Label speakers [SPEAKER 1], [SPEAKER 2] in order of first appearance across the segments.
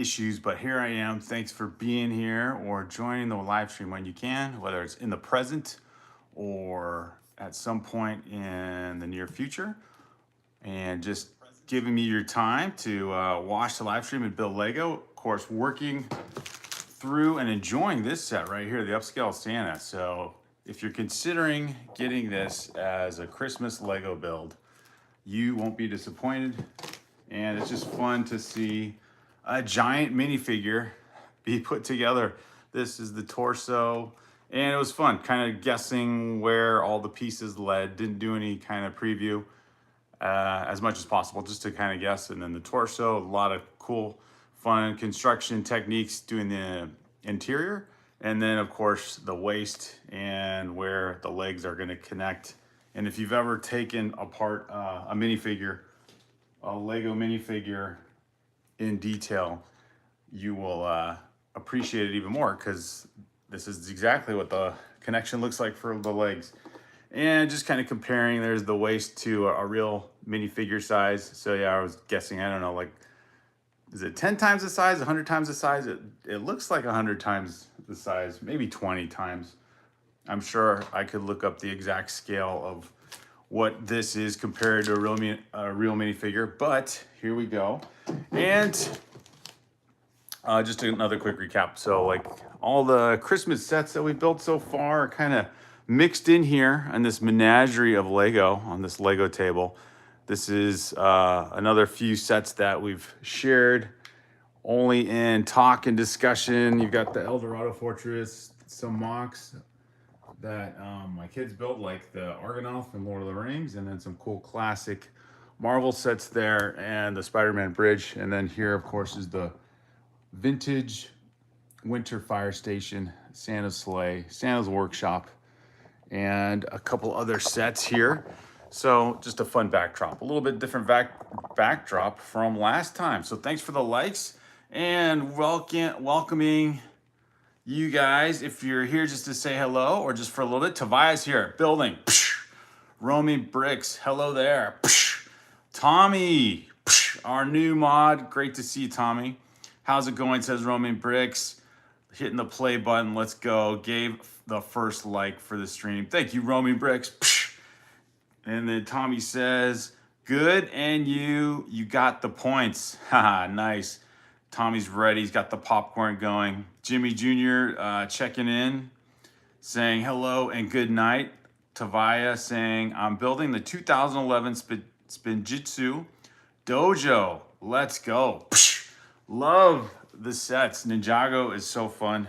[SPEAKER 1] issues, but here I am. Thanks for being here or joining the live stream when you can, whether it's in the present or at some point in the near future, and just giving me your time to watch the live stream and build Lego. Of course, working through and enjoying this set right here, the upscale Santa. So if you're considering getting this as a Christmas Lego build, you won't be disappointed. And it's just fun to see a giant minifigure be put together. This is the torso, and it was fun kind of guessing where all the pieces led. Didn't do any kind of preview as much as possible, just to kind of guess. And then the torso, a lot of cool, fun construction techniques doing the interior. And then, of course, the waist and where the legs are going to connect. And if you've ever taken apart a minifigure, a Lego minifigure in detail, you will appreciate it even more, because this is exactly what the connection looks like for the legs. And just kind of comparing, there's the waist to a real minifigure size. So yeah, I was guessing, I don't know, like, is it 10 times the size, 100 times the size? It looks like 100 times the size, maybe 20 times. I'm sure I could look up the exact scale of what this is compared to a real minifigure, but here we go. And just another quick recap. So like all the Christmas sets that we built so far are kind of mixed in here in this menagerie of Lego on this Lego table. This is another few sets that we've shared only in talk and discussion. You've got the Eldorado Fortress, some mocks that my kids built, like the Argonaut from Lord of the Rings, and then some cool classic Marvel sets there, and the Spider-Man bridge. And then here, of course, is the vintage winter fire station, Santa's sleigh, Santa's workshop, and a couple other sets here. So just a fun backdrop, a little bit different backdrop from last time. So thanks for the likes, and welcoming you guys. If you're here just to say hello or just for a little bit, Tobias here, building. Roaming Bricks, hello there. Tommy, our new mod, great to see you, Tommy. How's it going, says Roaming Bricks. Hitting the play button, let's go. Gave the first like for the stream. Thank you, Roaming Bricks. And then Tommy says, good, and you got the points. Haha, nice. Tommy's ready, he's got the popcorn going. Jimmy Jr. Checking in, saying hello and good night. Tavaya saying, I'm building the 2011 Spinjitzu Dojo. Let's go. Love the sets. Ninjago is so fun.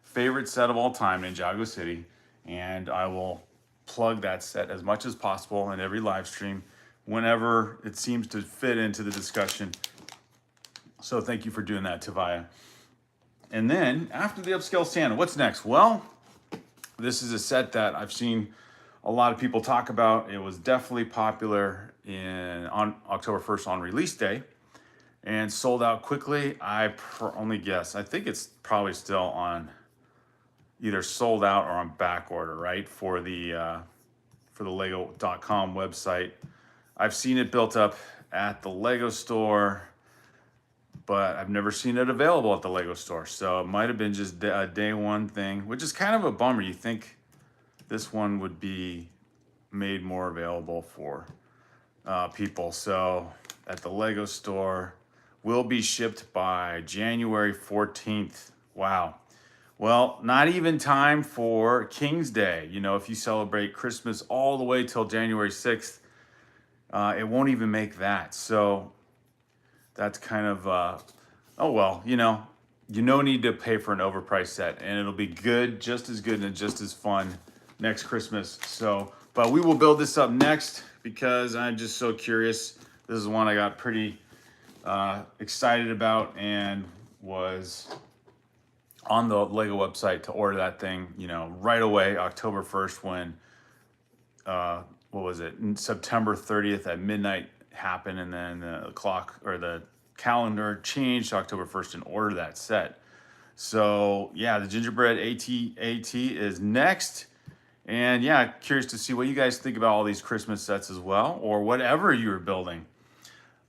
[SPEAKER 1] Favorite set of all time, Ninjago City. And I will plug that set as much as possible in every live stream whenever it seems to fit into the discussion. So thank you for doing that, Tavaya. And then after the upscale Santa, what's next? Well, this is a set that I've seen a lot of people talk about. It was definitely popular on October 1st on release day and sold out quickly. I only guess. I think it's probably still on either sold out or on back order, right? For the Lego.com website. I've seen it built up at the Lego store, but I've never seen it available at the Lego store. So it might have been just a day one thing, which is kind of a bummer. You think this one would be made more available for people. So at the Lego store, will be shipped by January 14th. Wow. Well, not even time for King's Day. You know, if you celebrate Christmas all the way till January 6th, it won't even make that. So that's kind of, oh well, you no need to pay for an overpriced set, and it'll be good, just as good and just as fun next Christmas. So, but we will build this up next because I'm just so curious. This is one I got pretty excited about and was on the Lego website to order that thing, right away, October 1st, when, what was it, September 30th at midnight happened, and then the clock or the calendar changed to October 1st and order that set. So yeah, the gingerbread AT is next. And yeah, curious to see what you guys think about all these Christmas sets as well, or whatever you're building.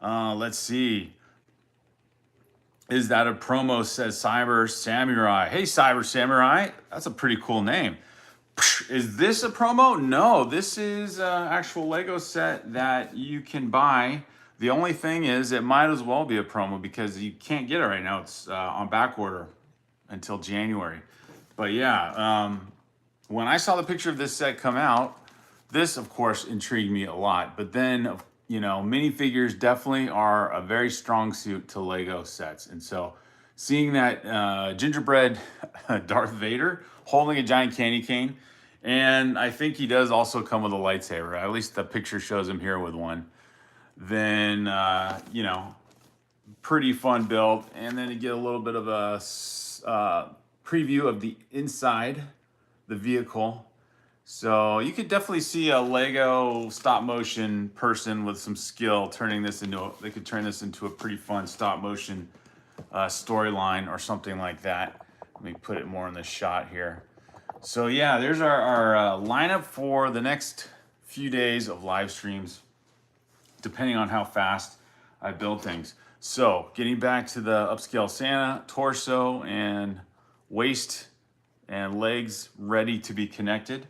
[SPEAKER 1] Let's see. Is that a promo, says Cyber Samurai. Hey, Cyber Samurai, that's a pretty cool name. Is this a promo? No, this is an actual Lego set that you can buy. The only thing is it might as well be a promo because you can't get it right now. It's on back order until January. But yeah, when I saw the picture of this set come out, this of course intrigued me a lot. But then, you know, minifigures definitely are a very strong suit to Lego sets. And so seeing that gingerbread Darth Vader holding a giant candy cane, and I think he does also come with a lightsaber. At least the picture shows him here with one. Then, you know, pretty fun build. And then you get a little bit of a preview of the inside, the vehicle. So you could definitely see a Lego stop motion person with some skill turning this into they could turn this into a pretty fun stop motion storyline or something like that. Let me put it more in the shot here. So yeah, there's our lineup for the next few days of live streams, depending on how fast I build things. So getting back to the upscale Santa, torso and waist and legs ready to be connected.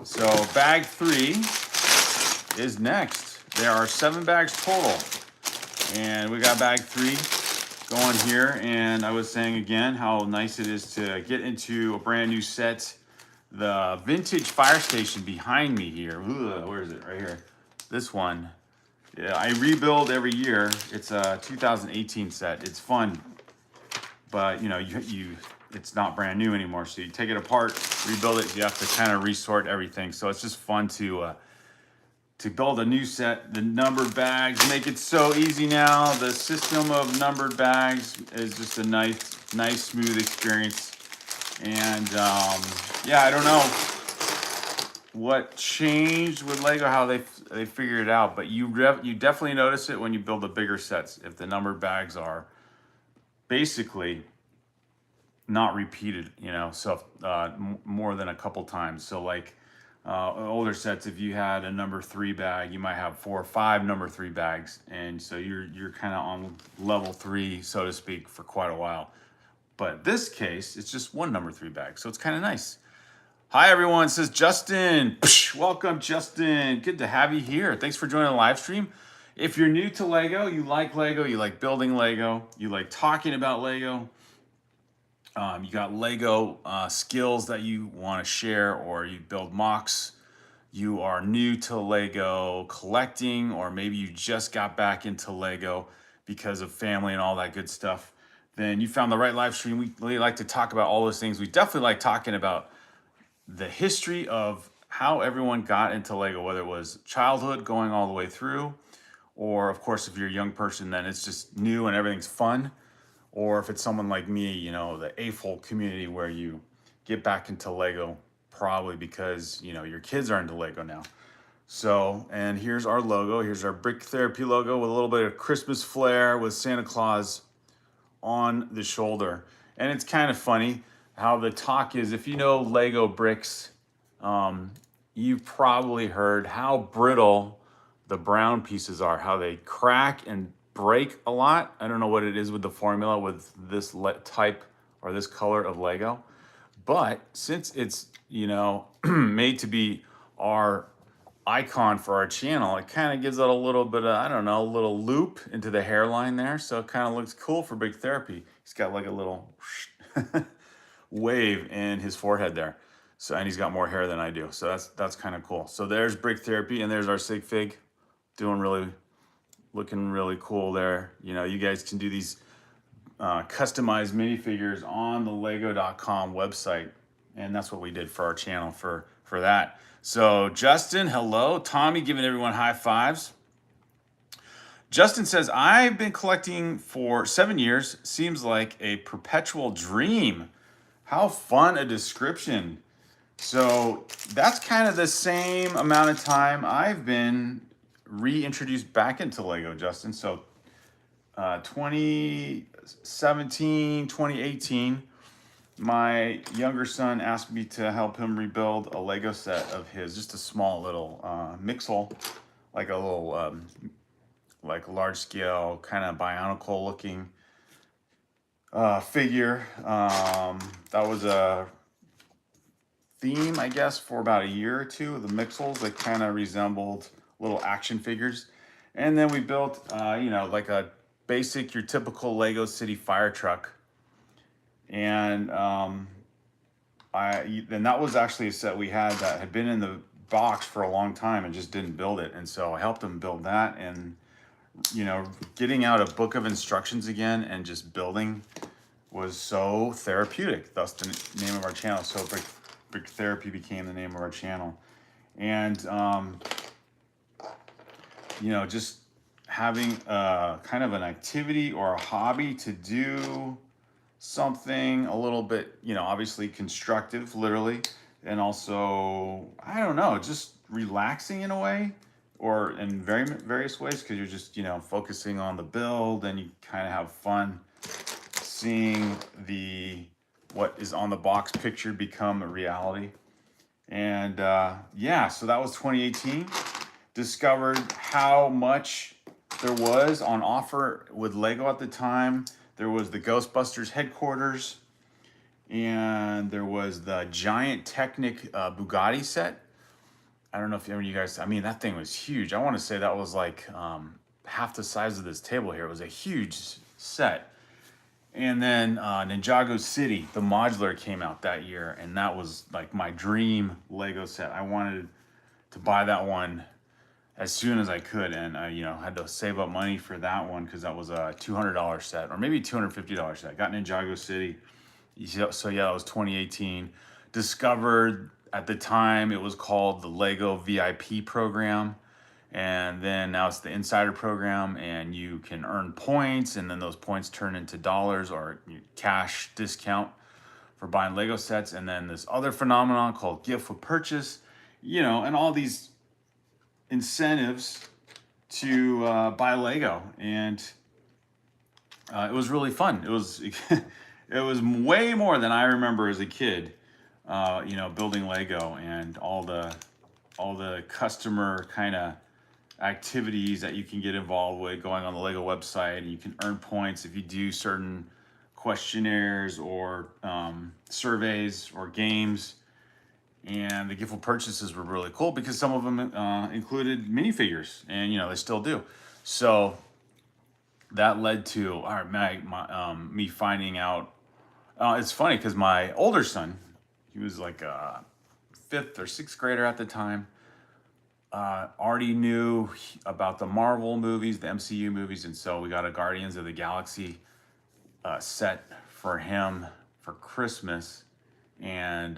[SPEAKER 1] So bag 3 is next. There are 7 bags total. And we got bag 3 going here. And I was saying again how nice it is to get into a brand new set. The vintage fire station behind me here. Ooh, where is it? Right here. This one. Yeah, I rebuild every year. It's a 2018 set. It's fun, but you know, it's not brand new anymore. So you take it apart, rebuild it. You have to kind of resort everything. So it's just fun to build a new set. The numbered bags make it so easy now. The system of numbered bags is just a nice, smooth experience. And yeah, I don't know what changed with Lego, how they figured it out, but you definitely notice it when you build the bigger sets. If the numbered bags are basically not repeated, you know, so more than a couple times. So like older sets, if you had a number 3 bag, you might have 4 or 5 number 3 bags, and so you're kind of on level 3, so to speak, for quite a while. But this case, it's just one number 3 bag, so it's kind of nice. Hi everyone, says Justin. Welcome, Justin. Good to have you here. Thanks for joining the live stream. If you're new to Lego, you like building Lego, you like talking about Lego, you got Lego skills that you want to share, or you build mocks, you are new to Lego collecting, or maybe you just got back into Lego because of family and all that good stuff, then you found the right live stream. We really like to talk about all those things. We definitely like talking about the history of how everyone got into Lego, whether it was childhood going all the way through, or of course, if you're a young person, then it's just new and everything's fun. Or if it's someone like me, you know, the AFOL community where you get back into Lego probably because, you know, your kids are into Lego now. So, and here's our logo. Here's our Brick Therapy logo with a little bit of Christmas flair with Santa Claus on the shoulder. And it's kind of funny how the talk is, if you know Lego bricks, you've probably heard how brittle the brown pieces are, how they crack and break a lot. I don't know what it is with the formula with this type or this color of Lego, but since it's, you know, made to be our icon for our channel, it kind of gives it a little bit of, I don't know, a little loop into the hairline there. So it kind of looks cool for Big Therapy. He's got like a little wave in his forehead there. So, and he's got more hair than I do. So that's kind of cool. So there's Brick Therapy, and there's our sig fig looking really cool there. You know, you guys can do these customized minifigures on the lego.com website. And that's what we did for our channel for that. So Justin, hello. Tommy giving everyone high fives. Justin says, I've been collecting for 7 years. Seems like a perpetual dream. How fun a description. So that's kind of the same amount of time I've been reintroduced back into Lego, Justin. So 2017, 2018, my younger son asked me to help him rebuild a Lego set of his, just a small little Mixel, like a little like large scale kind of Bionicle looking figure. That was a theme, I guess, for about a year or two. The Mixels that kind of resembled little action figures. And then we built, like a basic, your typical Lego City fire truck. And and that was actually a set we had that had been in the box for a long time and just didn't build it. And so I helped him build that. And, getting out a book of instructions again and just building was so therapeutic. Thus the name of our channel. So Brick Therapy became the name of our channel. And, just having kind of an activity or a hobby to do something a little bit, obviously constructive, literally, and also, I don't know, just relaxing in a way, or in various ways, because you're just, focusing on the build, and you kind of have fun seeing what is on the box picture become a reality. And so that was 2018. Discovered how much there was on offer with Lego at the time. There was the Ghostbusters headquarters, and there was the giant Technic Bugatti set. I don't know if any of you guys, that thing was huge. I want to say that was like half the size of this table here. It was a huge set. And then Ninjago City, the modular, came out that year, and that was like my dream Lego set. I wanted to buy that one as soon as I could, and I, had to save up money for that one because that was a $200 set, or maybe $250 set. Got Ninjago City. So yeah, that was 2018. Discovered at the time it was called the Lego VIP program, and then now it's the Insider program, and you can earn points, and then those points turn into dollars or cash discount for buying Lego sets. And then this other phenomenon called gift with purchase, and all these incentives to buy Lego, and it was really fun. It was it was way more than I remember as a kid. Building Lego and all the customer kind of activities that you can get involved with, going on the Lego website, and you can earn points if you do certain questionnaires or surveys or games. And the gift with purchases were really cool because some of them included minifigures, and they still do. So that led to me finding out. It's funny because my older son, he was like a 5th or 6th grader at the time, already knew about the Marvel movies, the MCU movies, and so we got a Guardians of the Galaxy set for him for Christmas. And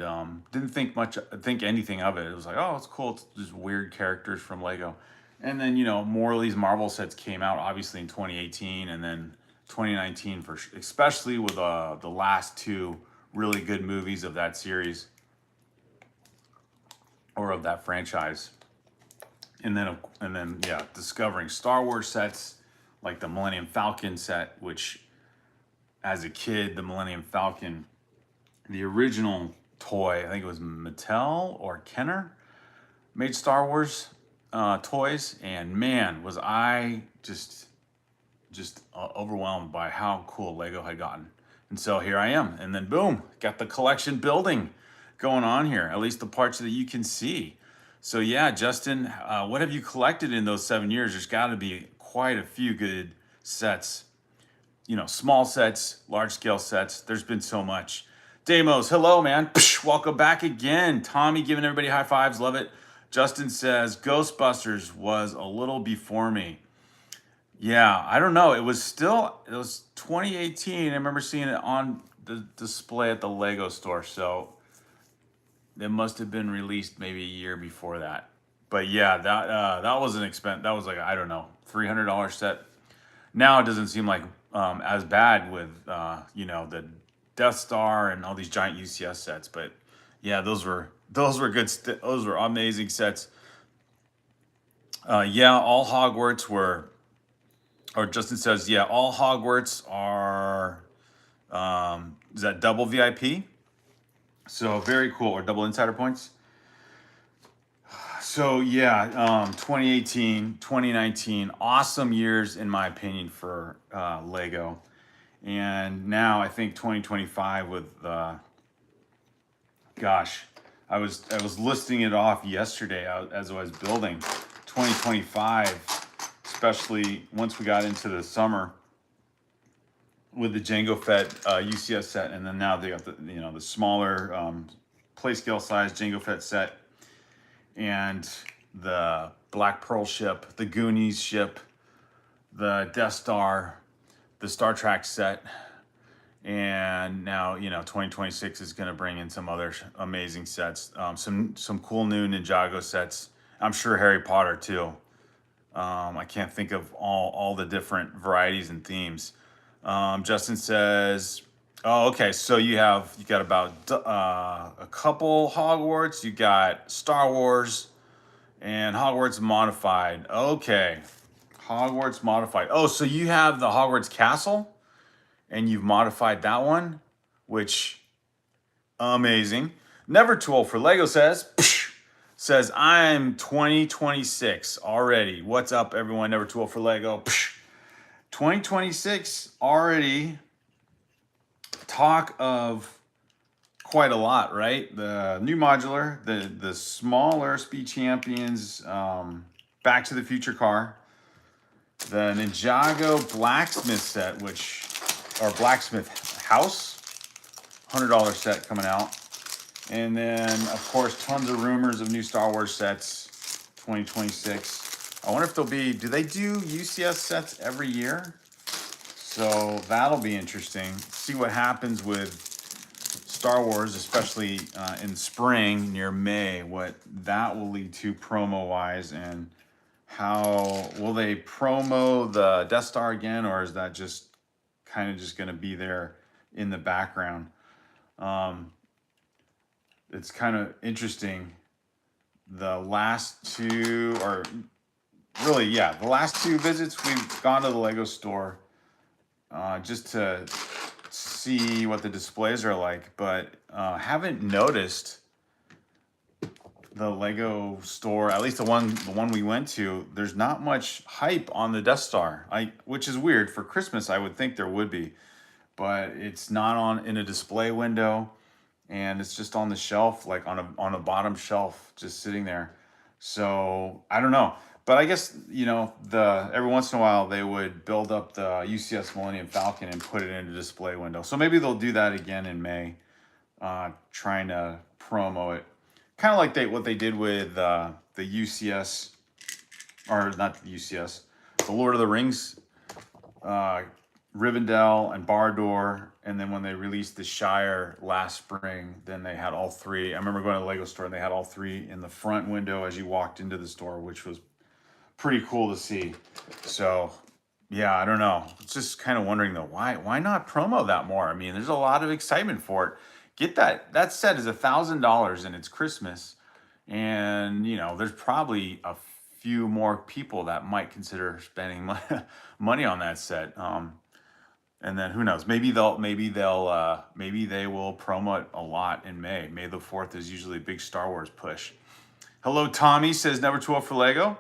[SPEAKER 1] didn't think anything of it. It was like, oh, it's cool. It's just weird characters from Lego. And then, more of these Marvel sets came out, obviously in 2018, and then 2019 especially with the last 2 really good movies of that series or of that franchise. And then, discovering Star Wars sets like the Millennium Falcon set, which as a kid, the Millennium Falcon, the original toy, I think it was Mattel or Kenner, made Star Wars toys, and man, was I just overwhelmed by how cool Lego had gotten. And so here I am, and then boom, got the collection building going on here, at least the parts that you can see. So yeah, Justin, what have you collected in those 7 years? There's got to be quite a few good sets, small sets, large scale sets. There's been so much. Damos, hello, man. Psh, welcome back again. Tommy giving everybody high fives. Love it. Justin says, Ghostbusters was a little before me. Yeah, I don't know. It was 2018. I remember seeing it on the display at the Lego store. So it must have been released maybe a year before that. But yeah, that was an expense. That was like, I don't know, $300 set. Now it doesn't seem like as bad with, the Death Star and all these giant UCS sets, but yeah, those were good. Those were amazing sets. All Hogwarts were, or Justin says, yeah, all Hogwarts are. Is that double VIP? So very cool, or double insider points. So yeah, 2018, 2019, awesome years in my opinion for Lego. And now I think 2025 with, gosh, I was listing it off yesterday as I was building 2025, especially once we got into the summer with the Django Fett UCS set, and then now they got the the smaller play scale size Django Fett set, and the Black Pearl ship, the Goonies ship, the Death Star, the Star Trek set, and now 2026 is going to bring in some other amazing sets, some cool new Ninjago sets. I'm sure Harry Potter too. I can't think of all the different varieties and themes. Justin says, "Oh, okay. So you got about a couple Hogwarts. You got Star Wars and Hogwarts Modified. Okay, Hogwarts Modified. Oh, so you have the Hogwarts Castle, and you've modified that one, which amazing. Never too old for Lego says I'm 2026 already. What's up, everyone? Never too old for Lego. 2026 already. Talk of quite a lot, right? The new modular, the smaller Speed Champions, Back to the Future car, the Ninjago blacksmith set, or blacksmith house, $100 set coming out. And then, of course, tons of rumors of new Star Wars sets, 2026. I wonder if do they do UCS sets every year? So that'll be interesting. See what happens with Star Wars, especially in spring near May, what that will lead to promo-wise, and how will they promo the Death Star again, or is that just kind of just going to be there in the background? It's kind of interesting. The last two, or really, yeah, the last two visits we've gone to the Lego store just to see what the displays are like, but haven't noticed the Lego store, at least the one we went to. There's not much hype on the Death Star, which is weird. For Christmas, I would think there would be, but it's not in a display window, and it's just on the shelf, like on a bottom shelf, just sitting there. So I don't know. But I guess, every once in a while they would build up the UCS Millennium Falcon and put it in a display window. So maybe they'll do that again in May, trying to promo it. Kind of like what they did with the UCS, or not the UCS, the Lord of the Rings, Rivendell and Barad-dûr. And then when they released the Shire last spring, then they had all three. I remember going to the Lego store and they had all three in the front window as you walked into the store, which was pretty cool to see. So yeah, I don't know. It's just kind of wondering though, why not promo that more? I mean, there's a lot of excitement for it. Get that set is $1,000 and it's Christmas, and there's probably a few more people that might consider spending money on that set. And then who knows? Maybe they will promo it a lot in May. May the 4th is usually a big Star Wars push. Hello, Tommy says never too old for Lego.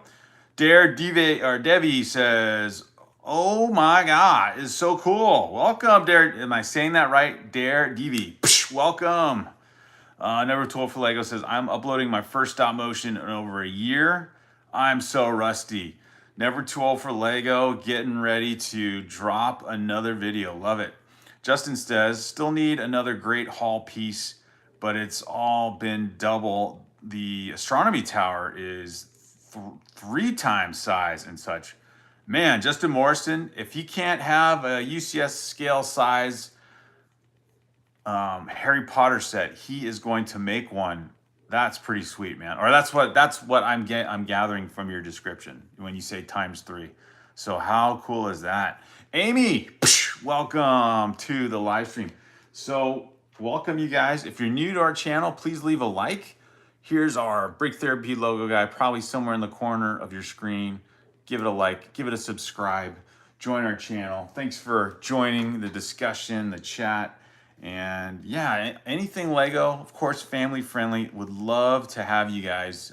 [SPEAKER 1] Devi says, "Oh my God, it's so cool. Welcome, Dare." Am I saying that right? Dare Devi. Welcome. Never too old for Lego says, "I'm uploading my first stop motion in over a year. I'm so rusty." Never too old for Lego, getting ready to drop another video. Love it. Justin says, "Still need another great haul piece, but it's all been double. The astronomy tower is 3 times size and such." Man, Justin Morrison, if he can't have a UCS scale size Harry Potter set, he is going to make one. That's pretty sweet, man. Or that's what I'm gathering from your description when you say ×3. So how cool is that? Amy, welcome to the live stream. So welcome, you guys. If you're new to our channel, please leave a like. Here's our Break Therapy logo guy, probably somewhere in the corner of your screen. Give it a like, give it a subscribe, join our channel. Thanks for joining the discussion, the chat. And yeah, anything Lego, of course, family friendly. Would love to have you guys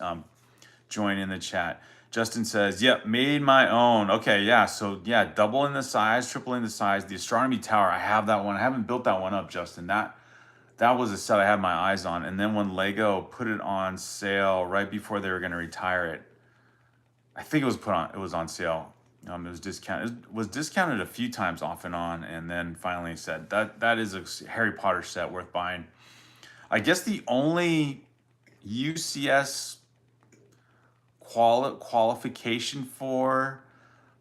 [SPEAKER 1] join in the chat. Justin says, yep, made my own. Okay, yeah. So yeah, double in the size, triple in the size. The astronomy tower, I have that one. I haven't built that one up, Justin. That was a set I had my eyes on. And then when Lego put it on sale right before they were going to retire it, I think it was on sale. It was discounted. It was discounted a few times off and on, and then finally said that is a Harry Potter set worth buying. I guess the only UCS qualification for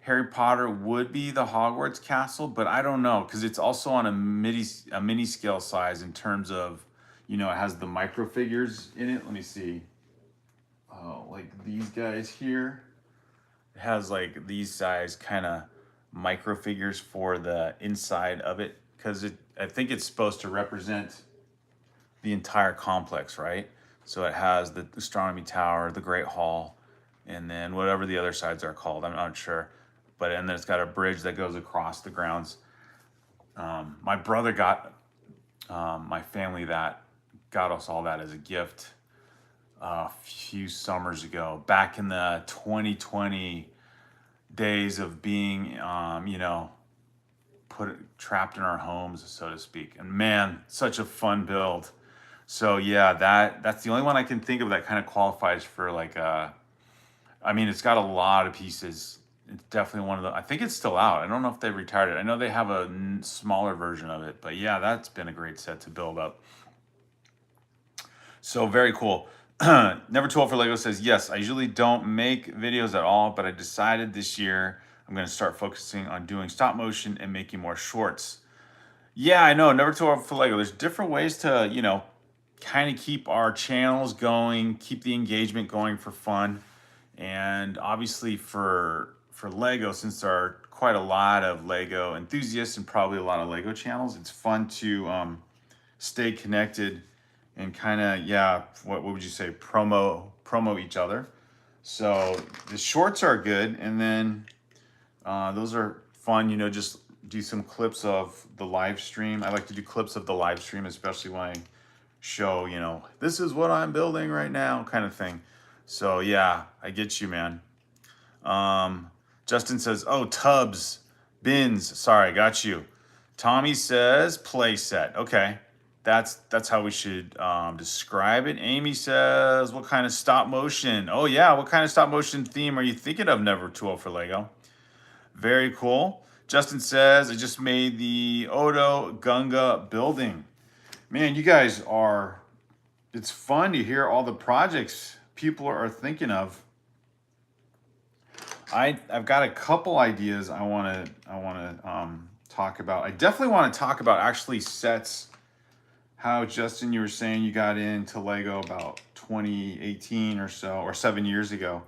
[SPEAKER 1] Harry Potter would be the Hogwarts castle, but I don't know because it's also on a mini scale size in terms of, it has the micro figures in it. Let me see. Oh, like these guys here. It has like these size kind of micro figures for the inside of it because I think it's supposed to represent the entire complex, right? So it has the astronomy tower, the Great Hall, and then whatever the other sides are called, I'm not sure. And then it's got a bridge that goes across the grounds. My brother got my family that got us all that as a gift a few summers ago, back in the 2020 days of being, trapped in our homes, so to speak. And man, such a fun build. So yeah, that's the only one I can think of that kind of qualifies for like it's got a lot of pieces. It's definitely one of the, I think it's still out. I don't know if they've retired it. I know they have a smaller version of it, but yeah, that's been a great set to build up. So very cool. Never Too Old for Lego says, yes, I usually don't make videos at all, but I decided this year I'm going to start focusing on doing stop motion and making more shorts. Yeah, I know. Never Too Old for Lego. There's different ways to, kind of keep our channels going, keep the engagement going for fun. And obviously for Lego, since there are quite a lot of Lego enthusiasts and probably a lot of Lego channels, it's fun to stay connected and kind of, what would you say, promo each other. So the shorts are good, and then those are fun, just do some clips of the live stream. I like to do clips of the live stream, especially when I show, this is what I'm building right now kind of thing. So yeah, I get you, man. Justin says, oh, tubs, bins. Sorry, got you. Tommy says play set. Okay. That's how we should describe it. Amy says, what kind of stop motion? Oh yeah, what kind of stop motion theme are you thinking of, Never Too Old for Lego? Very cool. Justin says, I just made the Odo Gunga building. Man, you guys it's fun to hear all the projects people are thinking of. I've got a couple ideas I want to talk about. I definitely want to talk about actually sets. How, Justin, you were saying you got into Lego about 2018 or so, or 7 years ago.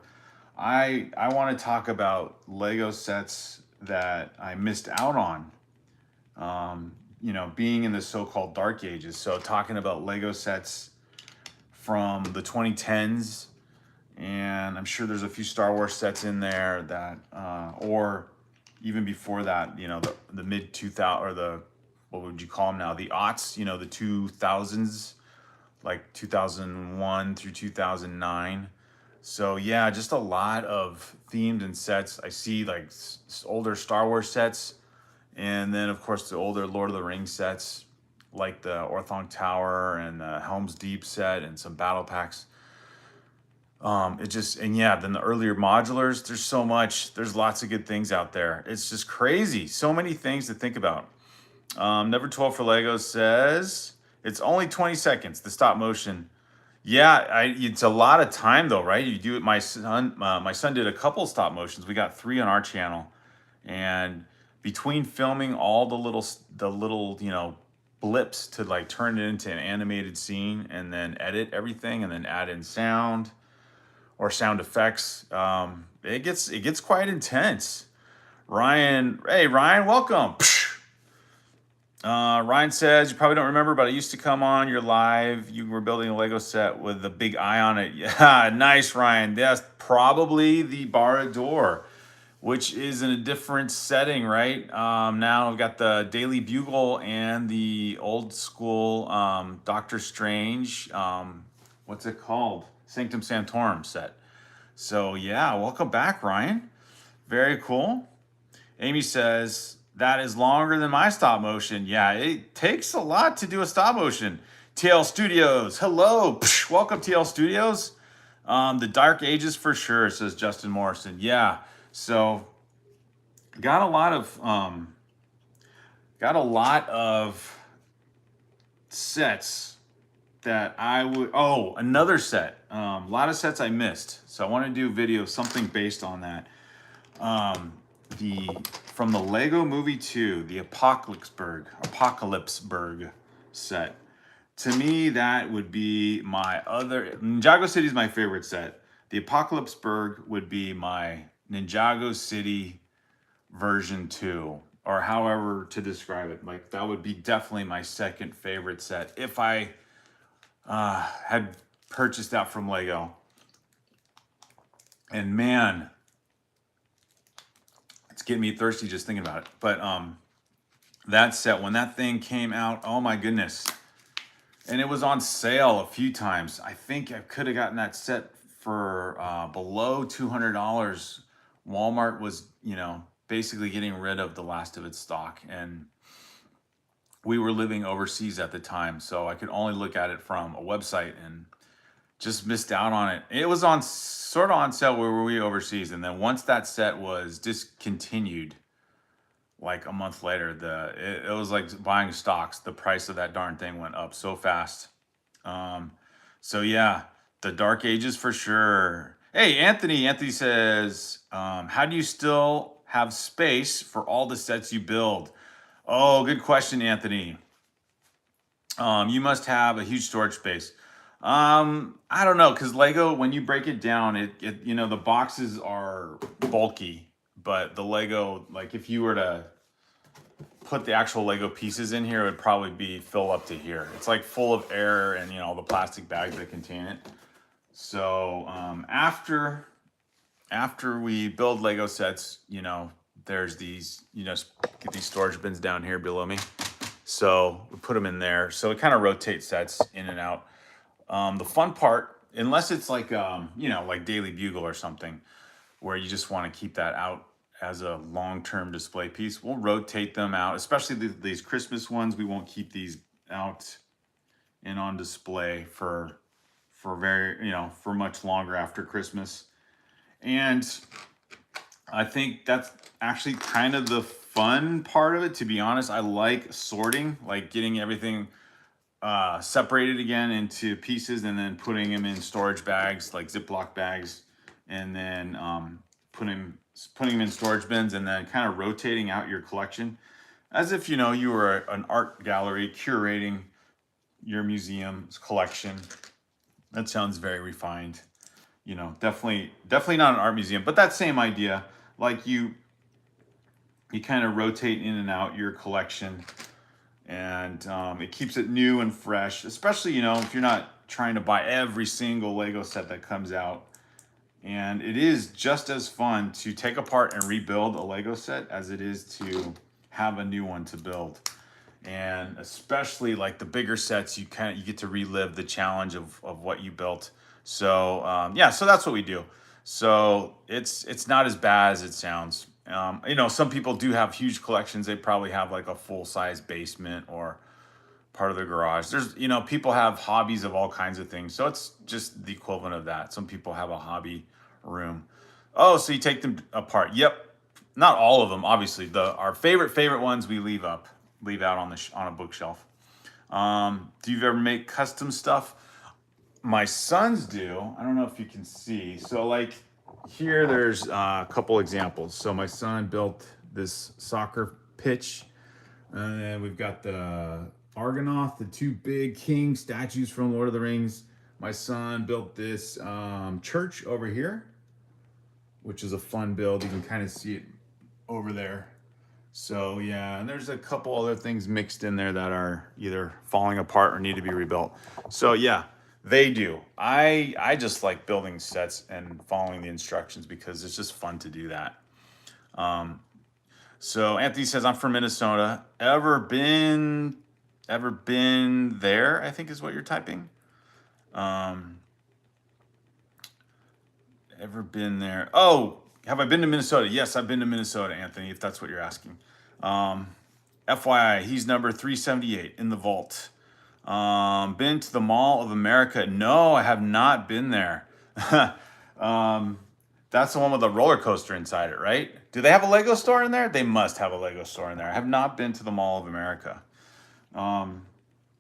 [SPEAKER 1] I want to talk about Lego sets that I missed out on, being in the so-called dark ages. So talking about Lego sets from the 2010s, and I'm sure there's a few Star Wars sets in there that, or even before that, the mid 2000 or the, what would you call them now? The aughts, the 2000s, like 2001 through 2009. So yeah, just a lot of themed and sets. I see like older Star Wars sets, and then of course the older Lord of the Rings sets, like the Orthong Tower and the Helm's Deep set and some battle packs. Then the earlier modulars, there's lots of good things out there. It's just crazy. So many things to think about. Never 12 for Lego says, it's only 20 seconds, the stop motion. Yeah, it's a lot of time though, right? You do it. My son did a couple stop motions. We got 3 on our channel, and between filming all the little blips to like turn it into an animated scene, and then edit everything, and then add in sound or sound effects, it gets quite intense. Ryan, hey Ryan, welcome. Ryan says, you probably don't remember, but I used to come on your live. You were building a Lego set with a big eye on it. Yeah, nice, Ryan. That's probably the Barador, which is in a different setting, right? Now I've got the Daily Bugle and the old school Doctor Strange, what's it called? Sanctum Sanctorum set. So yeah, welcome back, Ryan. Very cool. Amy says, that is longer than my stop motion. Yeah, it takes a lot to do a stop motion. TL Studios, hello. Psh, welcome, TL Studios. The Dark Ages for sure, says Justin Morrison. Yeah, so got a lot of sets that I would. Oh, another set. A lot of sets I missed, so I want to do a video, something based on that. The From the Lego Movie 2, the Apocalypseburg set. To me, that would be my other. Ninjago City is my favorite set. The Apocalypseburg would be my Ninjago City version 2, or however to describe it. Like, that would be definitely my second favorite set if I had purchased that from Lego. And man, it's getting me thirsty just thinking about it. But that set, when that thing came out, oh my goodness. And it was on sale a few times. I think I could have gotten that set for below $200. Walmart was, basically getting rid of the last of its stock. And we were living overseas at the time, so I could only look at it from a website and just missed out on it. It was on sort of on sale where were we overseas. And then once that set was discontinued, like a month later, it was like buying stocks. The price of that darn thing went up so fast. So yeah, the Dark Ages for sure. Hey, Anthony. Anthony says, how do you still have space for all the sets you build? Oh, good question, Anthony. You must have a huge storage space. I don't know, because Lego, when you break it down, the boxes are bulky, but the Lego, like if you were to put the actual Lego pieces in here, it would probably be fill up to here. It's like full of air and the plastic bags that contain it. So after we build Lego sets, there's these, get these storage bins down here below me. So we put them in there. So it kind of rotates sets in and out. The fun part, unless it's like, like Daily Bugle or something, where you just want to keep that out as a long-term display piece, we'll rotate them out, especially these Christmas ones. We won't keep these out and on display for for much longer after Christmas. And I think that's actually kind of the fun part of it, to be honest. I like sorting, like getting everything separated again into pieces and then putting them in storage bags, like Ziploc bags, and then putting them in storage bins, and then kind of rotating out your collection as if you were an art gallery curating your museum's collection. That sounds very refined. Definitely not an art museum, but that same idea. Like you kind of rotate in and out your collection, and it keeps it new and fresh, especially if you're not trying to buy every single Lego set that comes out. And it is just as fun to take apart and rebuild a Lego set as it is to have a new one to build. And especially like the bigger sets, you get to relive the challenge of what you built. So so that's what we do. So it's not as bad as it sounds. Some people do have huge collections. They probably have like a full-size basement or part of the garage. There's people have hobbies of all kinds of things, so it's just the equivalent of that. Some people have a hobby room. Oh, so you take them apart. Yep. Not all of them, obviously. Our favorite ones we leave out on a bookshelf. Do you ever make custom stuff? My sons do. I don't know if you can see. So like here, there's a couple examples. So my son built this soccer pitch, and then we've got the Argonath, the two big king statues from Lord of the Rings. My son built this church over here, which is a fun build. You can kind of see it over there. So yeah, and there's a couple other things mixed in there that are either falling apart or need to be rebuilt. So yeah, they do. I just like building sets and following the instructions because it's just fun to do that. So Anthony says, I'm from Minnesota. Ever been there, I think is what you're typing. Ever been there? Oh, have I been to Minnesota? Yes, I've been to Minnesota, Anthony, if that's what you're asking. Um, FYI, he's number 378 in the vault. Been to the Mall of America? No, I have not been there. um, that's the one with the roller coaster inside it, right? Do they have a Lego store in there? They must have a Lego store in there. I have not been to the Mall of America. Um,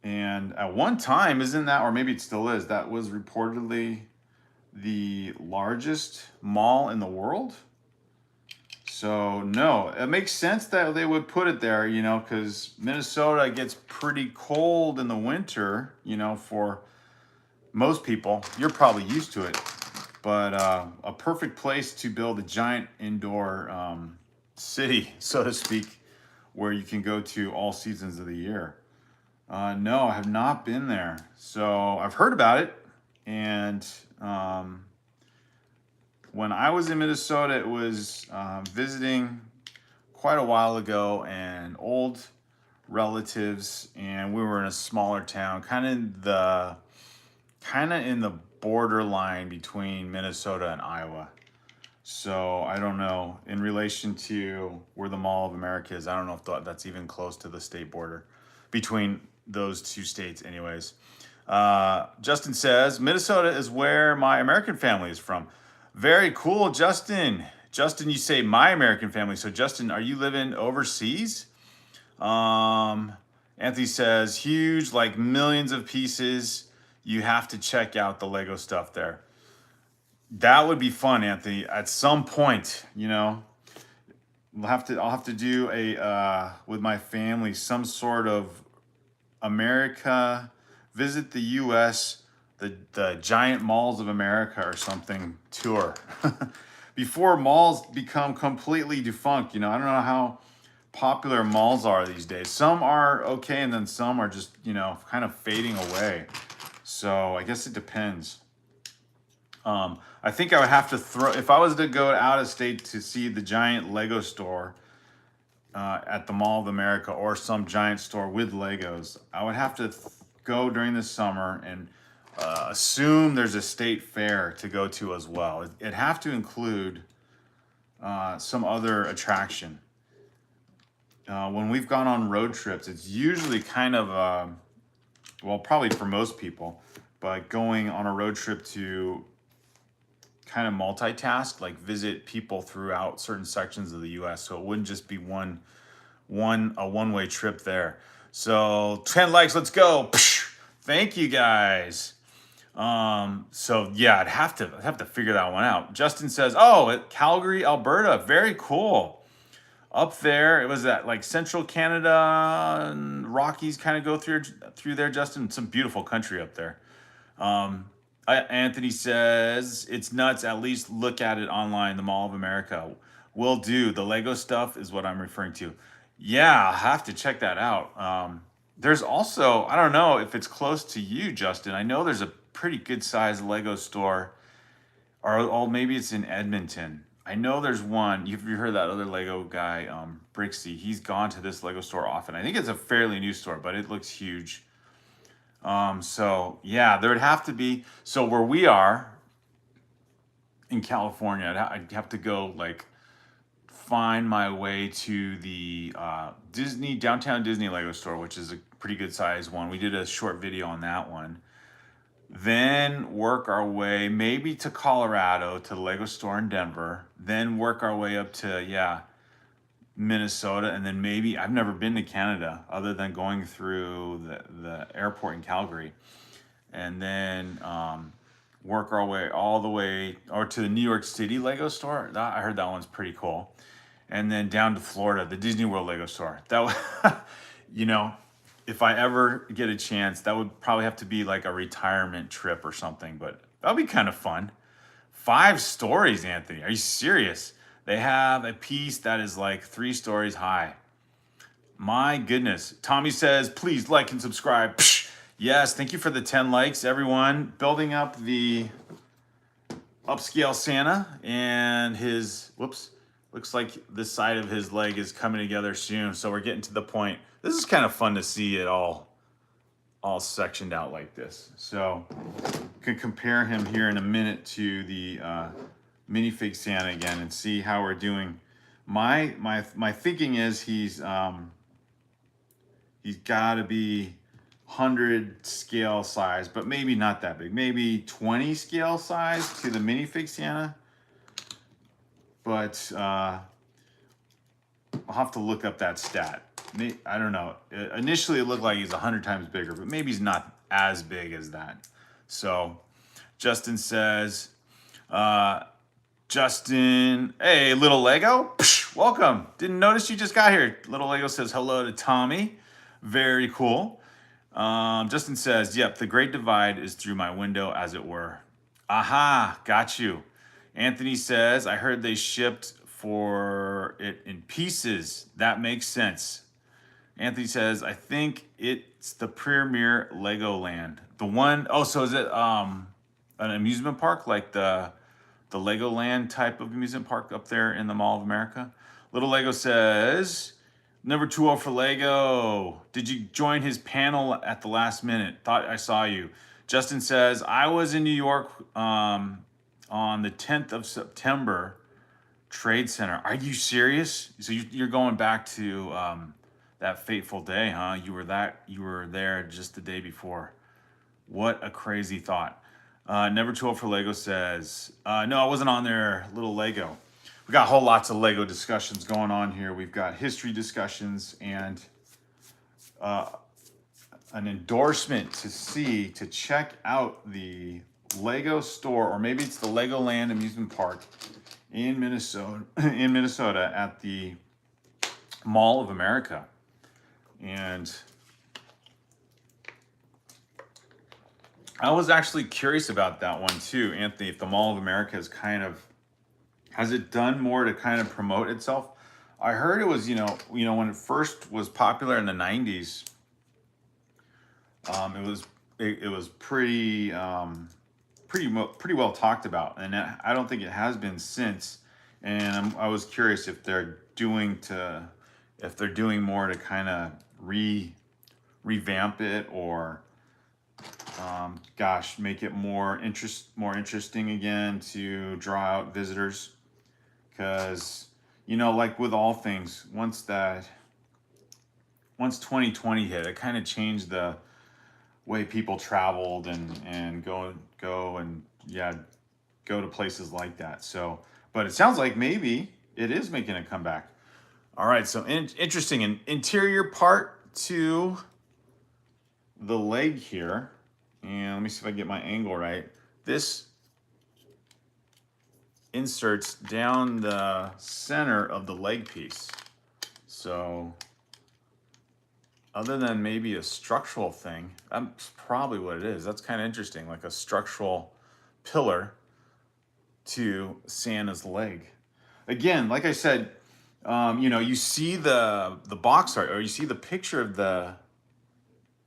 [SPEAKER 1] and at one time, isn't that, or maybe it still is, that was reportedly the largest mall in the world. So no, it makes sense that they would put it there, you know, because Minnesota gets pretty cold in the winter, you know, for most people. You're probably used to it, but a perfect place to build a giant indoor city, so to speak, where you can go to all seasons of the year. No, I have not been there. So I've heard about it, and when I was in Minnesota, it was visiting quite a while ago, and old relatives, and we were in a smaller town, kind of in the borderline between Minnesota and Iowa. So I don't know, in relation to where the Mall of America is, I don't know if that's even close to the state border between those two states, anyways. Justin says Minnesota is where my American family is from. Very cool, Justin. Justin, you say my American family. So Justin, are you living overseas? Anthony says huge, like millions of pieces. You have to check out the Lego stuff there. That would be fun, Anthony. At some point, you know, I'll have to do a with my family some sort of America, visit the U.S., the giant malls of America or something tour. Before malls become completely defunct, you know, I don't know how popular malls are these days. Some are okay, and then some are just, you know, kind of fading away. So I guess it depends. I think I would have to if I was to go out of state to see the giant Lego store at the Mall of America or some giant store with Legos, I would have to go during the summer and assume there's a state fair to go to as well. It'd have to include some other attraction. When we've gone on road trips, it's usually kind of, well, probably for most people, but going on a road trip to kind of multitask, like visit people throughout certain sections of the U.S. So it wouldn't just be a one-way trip there. So 10 likes, let's go. Thank you guys. So yeah, I'd have to figure that one out. Justin says, oh, at Calgary, Alberta, very cool. Up there, it was that like central Canada and Rockies kind of go through there, Justin. Some beautiful country up there. Anthony says, it's nuts. At least look at it online, the Mall of America. Will do. The Lego stuff is what I'm referring to. Yeah, I'll have to check that out. There's also, I don't know if it's close to you, Justin. I know there's a pretty good sized Lego store, or maybe it's in Edmonton. I know there's one. You've heard that other Lego guy, Brixie. He's gone to this Lego store often. I think it's a fairly new store, but it looks huge. So yeah, there would have to be, so where we are in California, I'd have to go like find my way to the downtown Disney Lego store, which is a pretty good size one. We did a short video on that one. Then work our way maybe to Colorado, to the Lego store in Denver. Then work our way up to, Minnesota, and then maybe, I've never been to Canada other than going through the airport in Calgary, and then work our way all the way or to the New York City Lego store. I heard that one's pretty cool, and then down to Florida, the Disney World Lego store. That would, you know, if I ever get a chance, that would probably have to be like a retirement trip or something, but that'll be kind of fun. 5 stories, Anthony. Are you serious? They have a piece that is like 3 stories high. My goodness. Tommy says, please like and subscribe. Psh! Yes, thank you for the 10 likes, everyone. Building up the upscale Santa and his, looks like this side of his leg is coming together soon. So we're getting to the point. This is kind of fun to see it all sectioned out like this. So can compare him here in a minute to the minifig Santa again and see how we're doing. My thinking is he's got to be 100 scale size, but maybe not that big. Maybe 20 scale size to the minifig Santa. But I'll have to look up that stat. I don't know. Initially, it looked like he's 100 times bigger, but maybe he's not as big as that. So Justin says, Justin, hey, little Lego, psh, welcome. Didn't notice you just got here. Little Lego says hello to Tommy. Very cool. Justin says, yep, the Great Divide is through my window, as it were. Aha, got you. Anthony says, I heard they shipped for it in pieces. That makes sense. Anthony says, I think it's the premier Legoland. The one, oh, so is it an amusement park like the Legoland type of amusement park up there in the Mall of America? Little Lego says, never too old for Lego. Did you join his panel at the last minute? Thought I saw you. Justin says, I was in New York on the 10th of September, Trade Center. Are you serious? So you're going back to that fateful day, huh? You were there just the day before. What a crazy thought. Never Too Old for Lego says, no, I wasn't on there, little Lego. We got whole lots of Lego discussions going on here. We've got history discussions and an endorsement to check out the Lego store, or maybe it's the Legoland amusement park in Minnesota at the Mall of America. And I was actually curious about that one too, Anthony, if the Mall of America has it done more to kind of promote itself? I heard it was, when it first was popular in the 90s, it was pretty well talked about, and I don't think it has been since. And I was curious if they're doing more to kind of revamp it, or make it more interesting again to draw out visitors. Because like with all things, once 2020 hit, it kind of changed the way people traveled and go to places like that. So, but it sounds like maybe it is making a comeback. All right, so interesting. An interior part to the leg here. And let me see if I get my angle right. This inserts down the center of the leg piece. So other than maybe a structural thing, that's probably what it is. That's kind of interesting, like a structural pillar to Santa's leg. Again, like I said, you see the box art, or you see the picture of the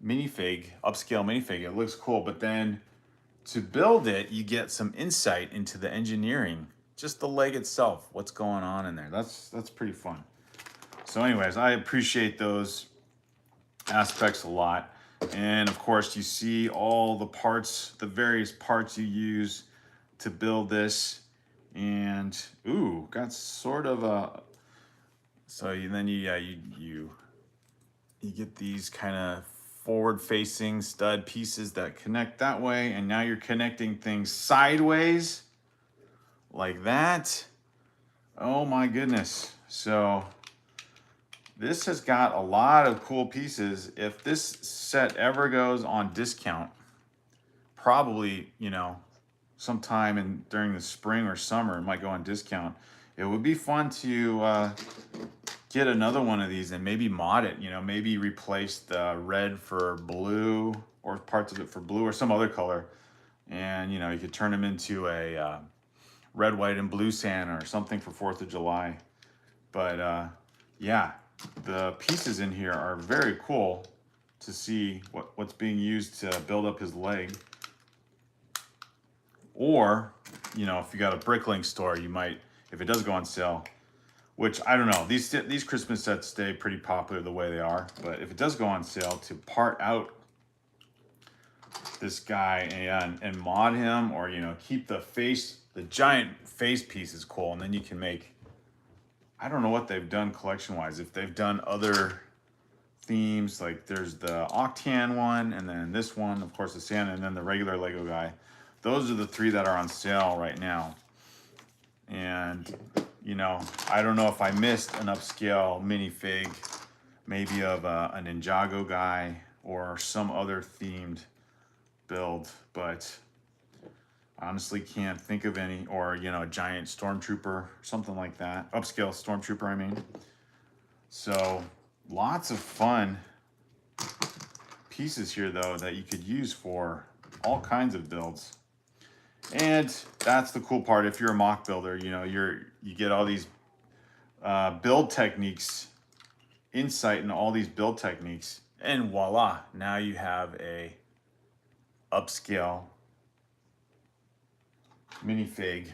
[SPEAKER 1] minifig, upscale minifig. It looks cool, but then to build it, you get some insight into the engineering, just the leg itself, what's going on in there. That's pretty fun. So anyways, I appreciate those aspects a lot. And of course, you see all the parts, the various parts you use to build this. And ooh, got sort of a, so you get these kind of forward-facing stud pieces that connect that way, and now you're connecting things sideways like that. Oh my goodness. So this has got a lot of cool pieces. If this set ever goes on discount, probably, sometime during the spring or summer, it might go on discount. It would be fun to get another one of these and maybe mod it, maybe replace the red for blue, or parts of it for blue, or some other color. And, you could turn them into a red, white, and blue Santa or something for 4th of July. But yeah, the pieces in here are very cool to see what's being used to build up his leg. Or, if you got a Bricklink store, you might, if it does go on sale, which I don't know, these Christmas sets stay pretty popular the way they are, but if it does go on sale, to part out this guy and mod him, or, you know, keep the giant face piece is cool. And then you can make, I don't know what they've done collection wise. If they've done other themes, like there's the Octan one, and then this one, of course, the Santa, and then the regular Lego guy. Those are the 3 that are on sale right now. And, you know, I don't know if I missed an upscale minifig, maybe of a Ninjago guy or some other themed build, but honestly can't think of any, or, you know, a giant stormtrooper, something like that. Upscale stormtrooper, I mean. So lots of fun pieces here, though, that you could use for all kinds of builds. And that's the cool part. If you're a mock builder, you know, you get all these build techniques, insight into all these build techniques, and voila, now you have a upscale minifig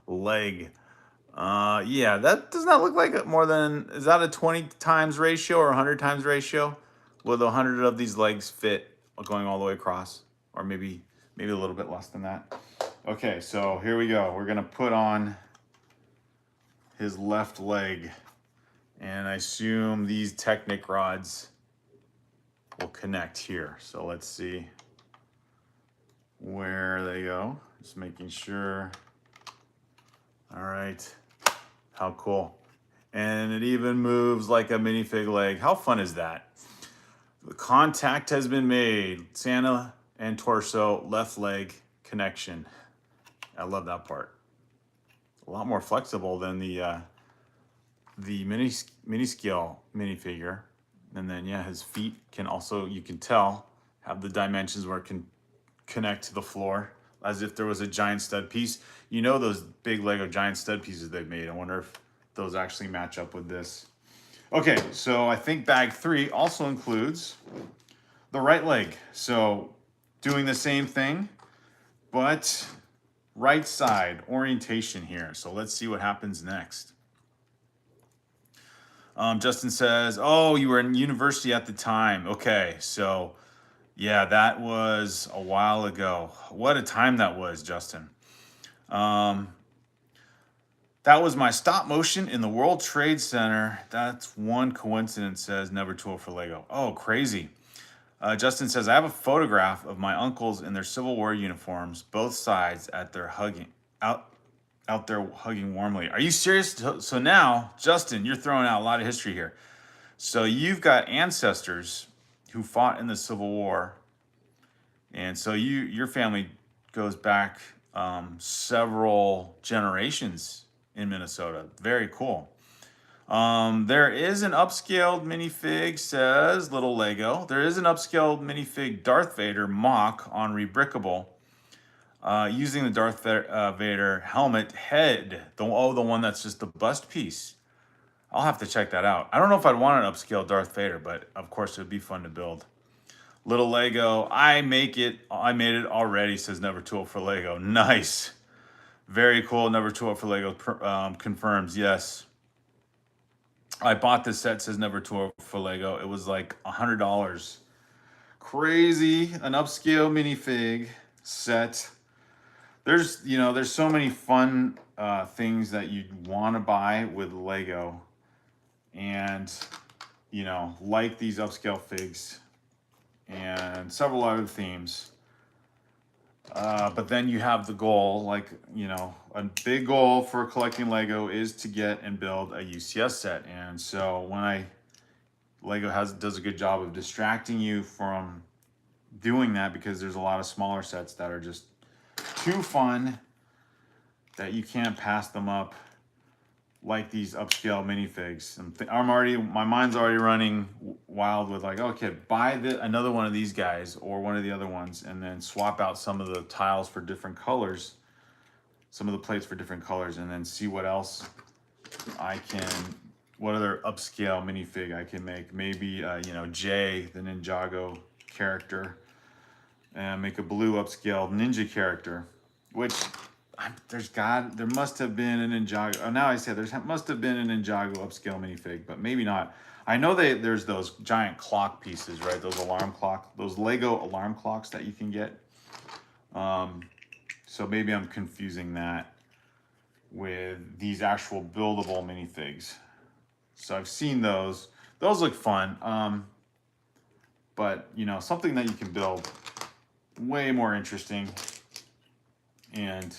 [SPEAKER 1] leg. Yeah, that does not look like more than, is that a 20 times ratio or 100 times ratio? Will the 100 of these legs fit going all the way across? Or maybe a little bit less than that. Okay, so here we go. We're gonna put on his left leg, and I assume these Technic rods will connect here. So let's see where they go. Just making sure. All right, how cool. And it even moves like a minifig leg. How fun is that? The contact has been made. Santa and torso, left leg connection. I love that part. A lot more flexible than the mini scale minifigure. And then, yeah, his feet can also, you can tell, have the dimensions where it can connect to the floor as if there was a giant stud piece. You know, those big Lego giant stud pieces they've made. I wonder if those actually match up with this. Okay, so I think bag 3 also includes the right leg. So doing the same thing, but right side orientation here. So let's see what happens next. Justin says, oh, you were in university at the time. Okay, so yeah, that was a while ago. What a time that was, Justin. That was my stop motion in the World Trade Center. That's one coincidence, says Never Too Old for Lego. Oh, crazy. Justin says, I have a photograph of my uncles in their Civil War uniforms, both sides at their out there hugging warmly. Are you serious? So now, Justin, you're throwing out a lot of history here. So you've got ancestors who fought in the Civil War, and so your family goes back several generations in Minnesota. Very cool. There is an upscaled minifig, says Little Lego. There is an upscaled minifig Darth Vader mock on Rebrickable, using the Darth Vader helmet head. The one that's just the bust piece. I'll have to check that out. I don't know if I'd want an upscaled Darth Vader, but of course it would be fun to build. Little Lego, I made it already, says Never Too Old for Lego. Nice. Very cool. Never Too Old for Lego confirms, yes. I bought this set, says Never Too Old for Lego. It was like $100. Crazy. An upscale minifig set. There's so many fun things that you want to buy with Lego, and like these upscale figs and several other themes. But then you have the goal, a big goal for collecting Lego is to get and build a UCS set. And so when Lego does a good job of distracting you from doing that, because there's a lot of smaller sets that are just too fun that you can't pass them up, like these upscale minifigs. My mind's already running wild with okay, buy another one of these guys or one of the other ones, and then swap out some of the tiles for different colors, some of the plates for different colors, and then see what else what other upscale minifig I can make. Maybe Jay, the Ninjago character, and make a blue upscale ninja character, which there must have been an Ninjago. Oh, now I say must have been an Ninjago upscale minifig, but maybe not. I know there's those giant clock pieces, right? Those Lego alarm clocks that you can get. So maybe I'm confusing that with these actual buildable minifigs. So I've seen those. Those look fun. But you know, something that you can build, way more interesting. And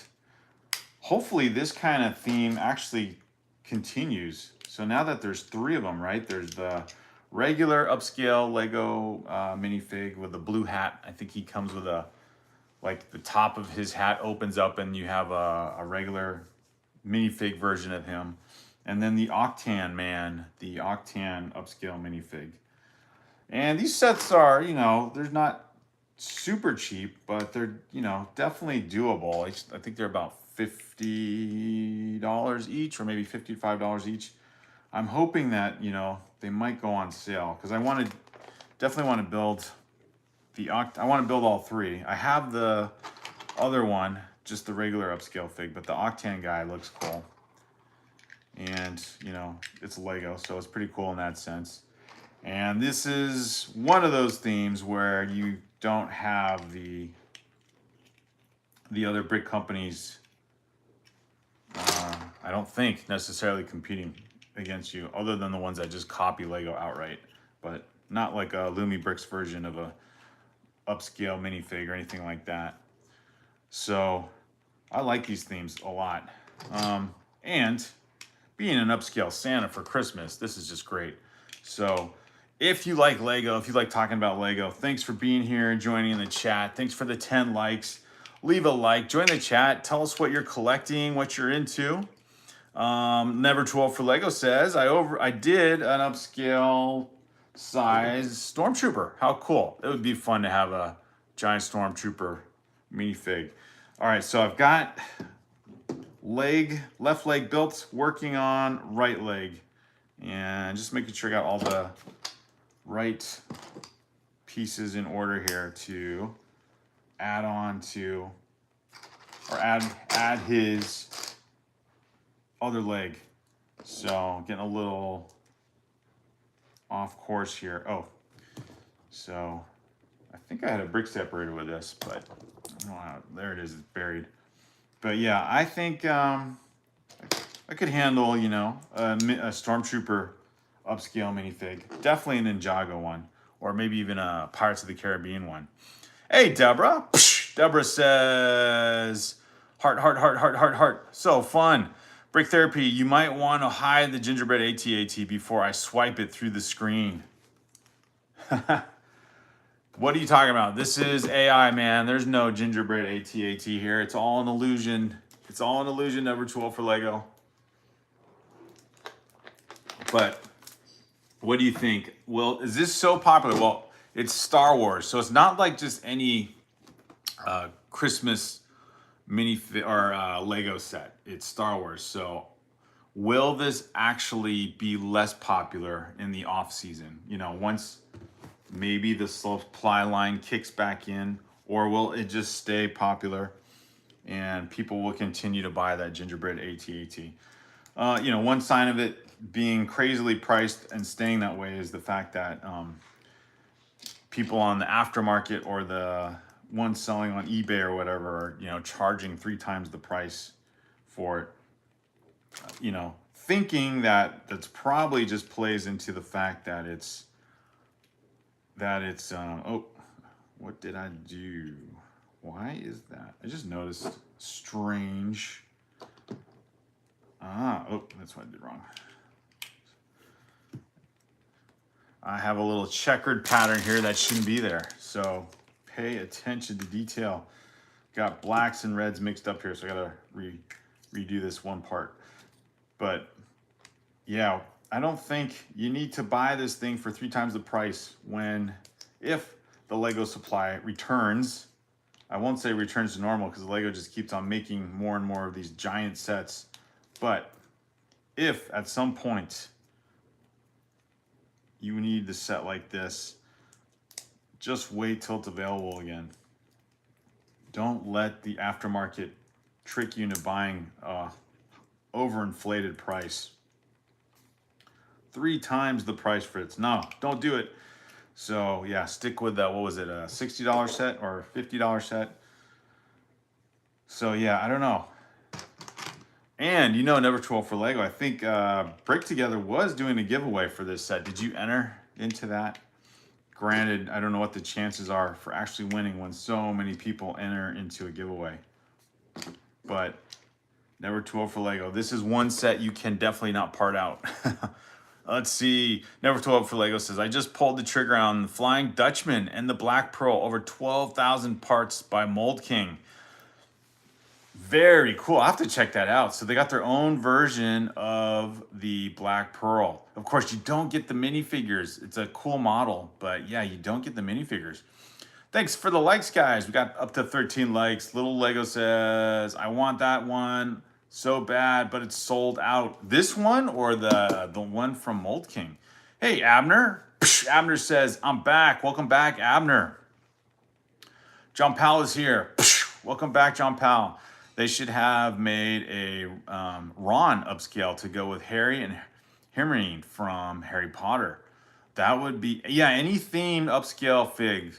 [SPEAKER 1] hopefully this kind of theme actually continues. So now that there's 3 of them, right? There's the regular upscale Lego minifig with the blue hat. I think he comes with like the top of his hat opens up and you have a regular minifig version of him. And then the Octan Man, the Octan upscale minifig. And these sets are, you know, they're not super cheap, but they're, you know, definitely doable. I think they're about $50 each, or maybe $55 each. I'm hoping that, you know, they might go on sale because definitely want to build I want to build all 3. I have the other one, just the regular upscale fig, but the Octan guy looks cool. And, you know, it's Lego, so it's pretty cool in that sense. And this is one of those themes where you don't have the other brick companies, I don't think, necessarily competing against you, other than the ones that just copy Lego outright, but not like a Lumi Bricks version of a upscale minifig or anything like that. So I like these themes a lot. And being an upscale Santa for Christmas, this is just great. So if you like Lego, if you like talking about Lego, thanks for being here and joining in the chat. Thanks for the 10 likes. Leave a like, join the chat, tell us what you're collecting, what you're into. Never Too Old for Lego says, I did an upscale size Stormtrooper. How cool. It would be fun to have a giant Stormtrooper minifig. All right, so I've got left leg built, working on right leg. And just making sure I got all the right pieces in order here to add on to, or add his other leg. So getting a little off course here. Oh, so I think I had a brick separator with this, but I don't know how, there it is, it's buried. But yeah, I think I could handle, you know, a Stormtrooper upscale minifig. Definitely a Ninjago one, or maybe even a Pirates of the Caribbean one. Hey, Deborah. Deborah says, heart, heart, heart, heart, heart, heart. So fun. Brick Therapy, you might want to hide the gingerbread AT-AT before I swipe it through the screen. What are you talking about? This is AI, man. There's no gingerbread AT-AT here. It's all an illusion. It's all an illusion, Never Too Old for Lego. But what do you think? Well, is this so popular? Well, it's Star Wars, so it's not like just any Christmas mini or Lego set. It's Star Wars. So will this actually be less popular in the off season? You know, once maybe the supply line kicks back in, or will it just stay popular and people will continue to buy that gingerbread AT-AT? You know, one sign of it being crazily priced and staying that way is the fact that people on the aftermarket or the ones selling on eBay or whatever are, you know, charging 3 times the price for it. You know, thinking that that's probably just plays into the fact that it's oh, what did I do? Why is that? I just noticed strange. Oh, that's what I did wrong. I have a little checkered pattern here that shouldn't be there. So pay attention to detail. Got blacks and reds mixed up here, so I gotta redo this one part. But yeah, I don't think you need to buy this thing for 3 times the price if the Lego supply returns. I won't say returns to normal because Lego just keeps on making more and more of these giant sets. But if at some point you need a set like this, just wait till it's available again. Don't let the aftermarket trick you into buying overinflated price. 3 times the price, Fritz. No, don't do it. So yeah, stick with that. What was it, a $60 set or $50 set? So yeah, I don't know. And you know, Never Too Old for Lego, I think Brick Together was doing a giveaway for this set. Did you enter into that? Granted, I don't know what the chances are for actually winning when so many people enter into a giveaway. But Never Too Old for Lego. This is one set you can definitely not part out. Let's see. Never Too Old for Lego says, I just pulled the trigger on the Flying Dutchman and the Black Pearl, over 12,000 parts by Mold King. Very cool. I'll have to check that out. So they got their own version of the Black Pearl. Of course, you don't get the minifigures. It's a cool model, but yeah, you don't get the minifigures. Thanks for the likes, guys. We got up to 13 likes. Little Lego says, I want that one so bad, but it's sold out. This one or the one from Mold King? Hey, Abner. Abner says, I'm back. Welcome back, Abner. John Powell is here. Welcome back, John Powell. They should have made a Ron upscale to go with Harry and Hermione from Harry Potter. That would be, yeah, any themed upscale fig.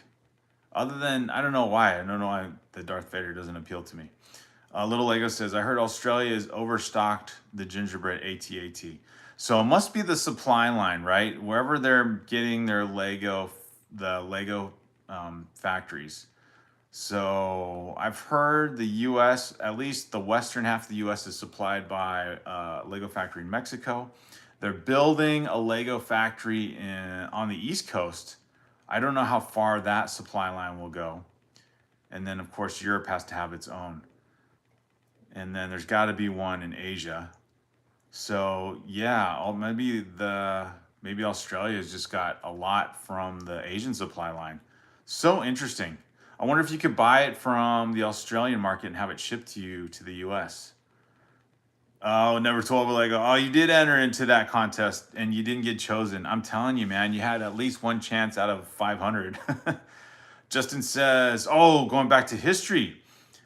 [SPEAKER 1] Other than, I don't know why. I don't know why the Darth Vader doesn't appeal to me. Little Lego says, I heard Australia is overstocked the gingerbread AT-AT. So it must be the supply line, right? Wherever they're getting their Lego, the Lego factories. So I've heard the U.S., at least the western half of the U.S. is supplied by Lego factory in Mexico. They're building a Lego factory on the East Coast. I don't know how far that supply line will go. And then, of course, Europe has to have its own. And then there's got to be one in Asia. So yeah, maybe Australia's just got a lot from the Asian supply line. So interesting. I wonder if you could buy it from the Australian market and have it shipped to you to the US. Oh, Never Told for Lego. Oh, you did enter into that contest and you didn't get chosen. I'm telling you, man, you had at least one chance out of 500. Justin says, oh, going back to history.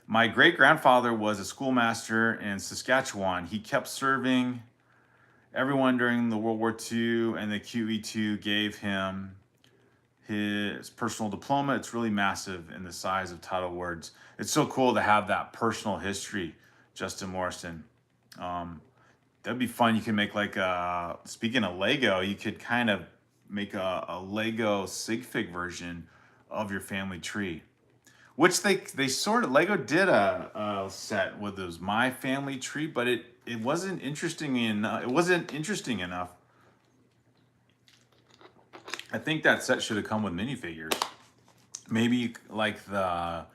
[SPEAKER 1] My great-grandfather was a schoolmaster in Saskatchewan. He kept serving everyone during the World War II, and the QE2 gave him his personal diploma. It's really massive in the size of title words. It's so cool to have that personal history, Justin Morrison. That'd be fun. You can make like speaking of Lego, you could kind of make a Lego sig fig version of your family tree, which they sort of, Lego did a set with those My Family Tree, but it wasn't interesting enough. It wasn't interesting enough. I think that set should have come with minifigures. Maybe like the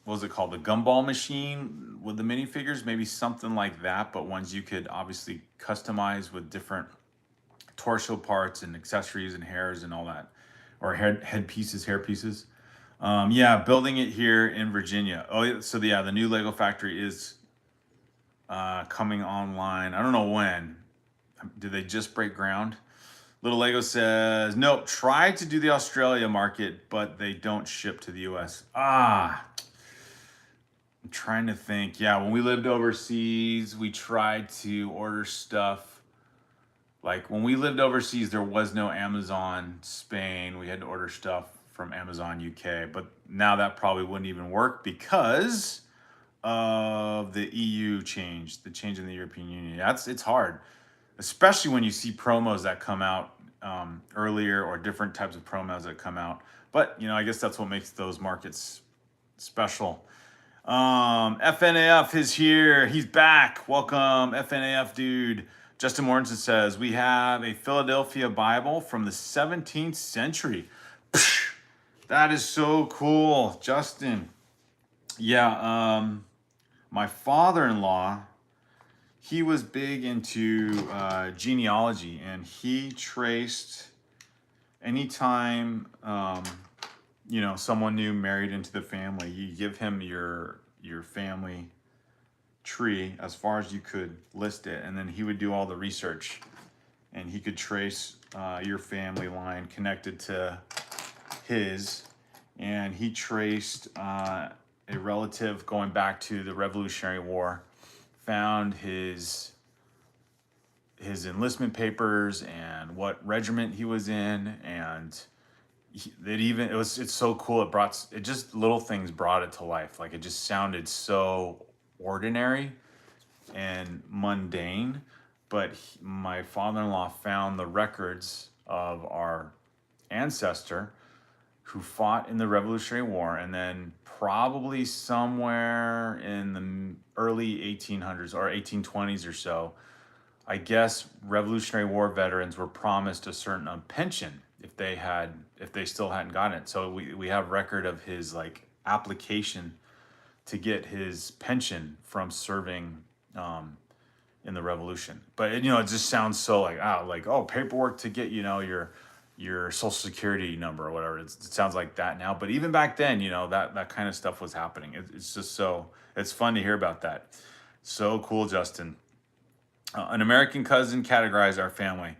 [SPEAKER 1] what was it called? The gumball machine with the minifigures, maybe something like that, but ones you could obviously customize with different torso parts and accessories and hairs and all that, or hair pieces. Yeah, building it here in Virginia. Oh, so yeah, the new Lego factory is coming online. I don't know when. Did they just break ground? Little Lego says, nope, tried to do the Australia market, but they don't ship to the US. I'm trying to think. Yeah, when we lived overseas, we tried to order stuff. Like when we lived overseas, there was no Amazon Spain. We had to order stuff from Amazon UK, but now that probably wouldn't even work because of the EU change, the change in the European Union. It's hard, especially when you see promos that come out earlier or different types of promos that come out. But, you know, I guess that's what makes those markets special. FNAF is here. He's back. Welcome, FNAF dude. Justin Morrison says, we have a Philadelphia Bible from the 17th century. That is so cool, Justin. Yeah, my father-in-law, he was big into genealogy, and he traced anytime you know, someone new married into the family, you give him your family tree as far as you could list it, and then he would do all the research, and he could trace your family line connected to his, and he traced a relative going back to the Revolutionary War found his enlistment papers and what regiment he was in, and it's so cool. It just little things brought it to life. Like it just sounded so ordinary and mundane, but my father-in-law found the records of our ancestor who fought in the Revolutionary War, and then probably somewhere in the early 1800s or 1820s or so, I guess Revolutionary War veterans were promised a certain pension if they still hadn't gotten it. So we have record of his like application to get his pension from serving in the Revolution. But it just sounds so like paperwork to get your Social Security number or whatever. It sounds like that now. But even back then, that kind of stuff was happening. It's just it's fun to hear about that. So cool, Justin. An American cousin categorized our family.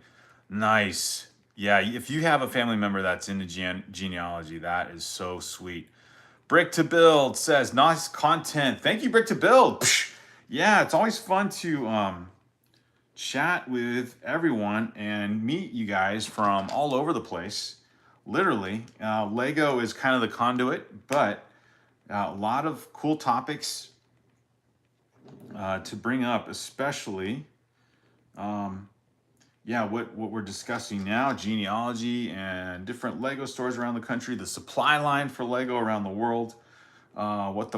[SPEAKER 1] Nice. Yeah, if you have a family member that's into genealogy, that is so sweet. Brick to Build says, nice content. Thank you, Brick to Build. Psh! Yeah, it's always fun to chat with everyone and meet you guys from all over the place. Literally, Lego is kind of the conduit, but a lot of cool topics to bring up, especially what we're discussing now, genealogy and different Lego stores around the country, the supply line for Lego around the world, what the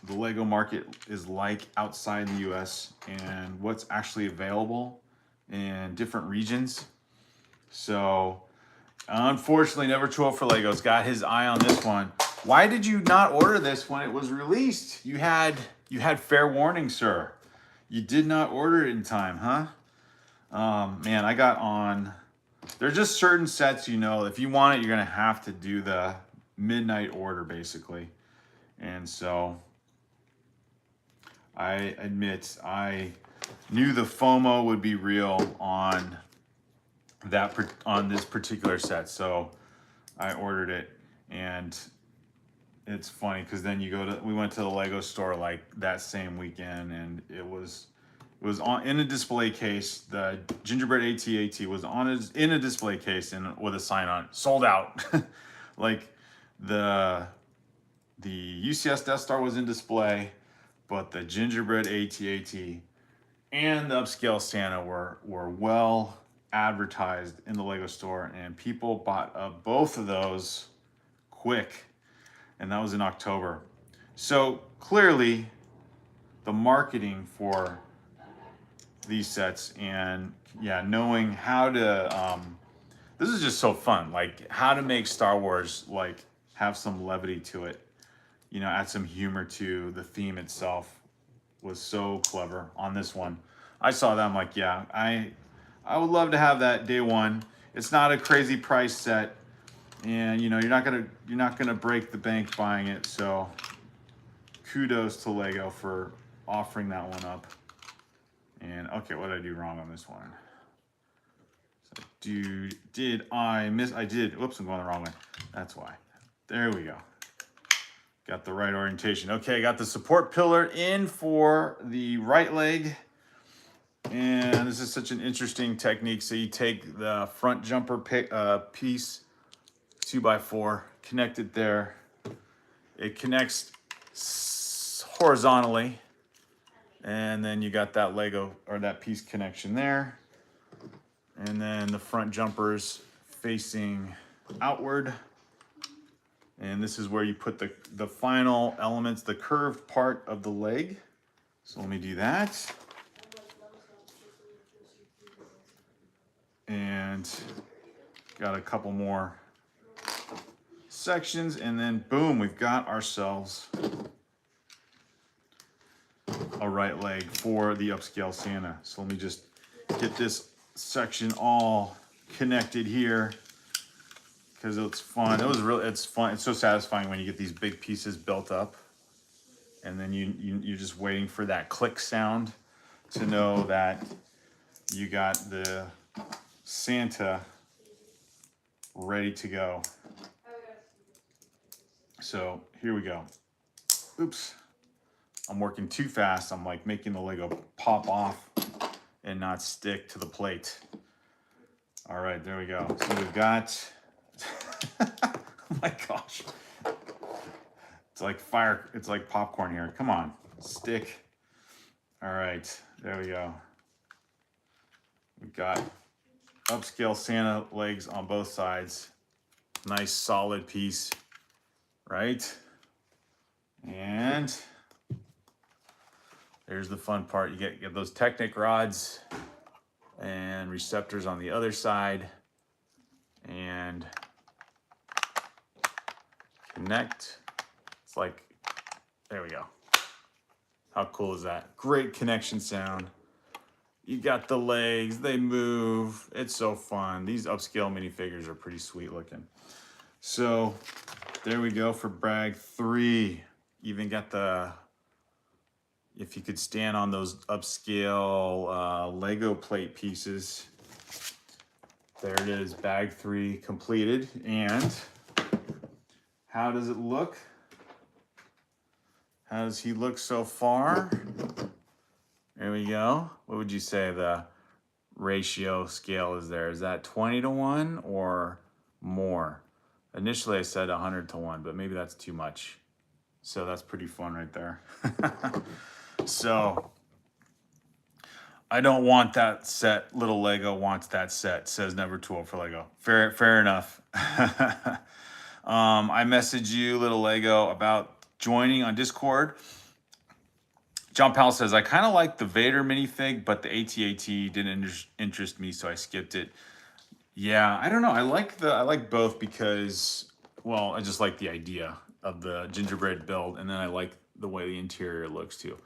[SPEAKER 1] Lego market is like outside the US, and what's actually available in different regions. So unfortunately, Never Too Old for Legos got his eye on this one. Why did you not order this when it was released? You had fair warning, sir. You did not order it in time, huh? Man, I got on. There's just certain sets, if you want it, you're gonna have to do the midnight order, basically. And so I admit I knew the FOMO would be real on this particular set, so I ordered it. And it's funny because then we went to the Lego store like that same weekend, and it was in a display case. The gingerbread AT-AT was in a display case and with a sign on, sold out. Like the UCS Death Star was in display, but the gingerbread AT-AT and the upscale Santa were well advertised in the Lego store, and people bought up both of those quick, and that was in October. So clearly the marketing for these sets and knowing how to this is just so fun, like how to make Star Wars like have some levity to it, add some humor to the theme itself, was so clever on this one. I saw that, I'm like, I would love to have that day one. It's not a crazy price set, and you're not gonna break the bank buying it, so kudos to Lego for offering that one up. And okay, what did I do wrong on this one? So did I miss? I did. Whoops, I'm going the wrong way. That's why. There we go. Got the right orientation. Okay, got the support pillar in for the right leg. And this is such an interesting technique. So you take the front jumper piece, 2x4, connect it there. It connects horizontally. And then you got that Lego or that piece connection there. And then the front jumpers facing outward. And this is where you put the final elements, the curved part of the leg. So let me do that. And got a couple more sections, and then boom, we've got ourselves a right leg for the upscale Santa. So let me just get this section all connected here, because it's fun. It's fun. It's so satisfying when you get these big pieces built up, and then you're just waiting for that click sound to know that you got the Santa ready to go. So here we go. Oops. I'm working too fast. I'm like making the Lego pop off and not stick to the plate. All right, there we go. So we've got, oh my gosh. It's like fire, it's like popcorn here. Come on, stick. All right, there we go. We've got upscale Santa legs on both sides. Nice solid piece, right? And there's the fun part. You get those Technic rods and receptors on the other side. And connect. It's like, there we go. How cool is that? Great connection sound. You got the legs, they move. It's so fun. These upscale minifigures are pretty sweet looking. So there we go for bag 3. Even got the, if you could stand on those upscale Lego plate pieces. There it is, bag 3 completed. And how does it look? How does he look so far? There we go. What would you say the ratio scale is there? Is that 20-1 or more? Initially I said 100-1, but maybe that's too much. So that's pretty fun right there. So I don't want that set. Little Lego wants that set. Says never too old for Lego. Fair enough. I messaged you, Little Lego, about joining on Discord. John Powell says, I kind of like the Vader minifig, but the AT-AT didn't interest me, so I skipped it. Yeah, I don't know. I like both because, well, I just like the idea of the gingerbread build, and then I like the way the interior looks too.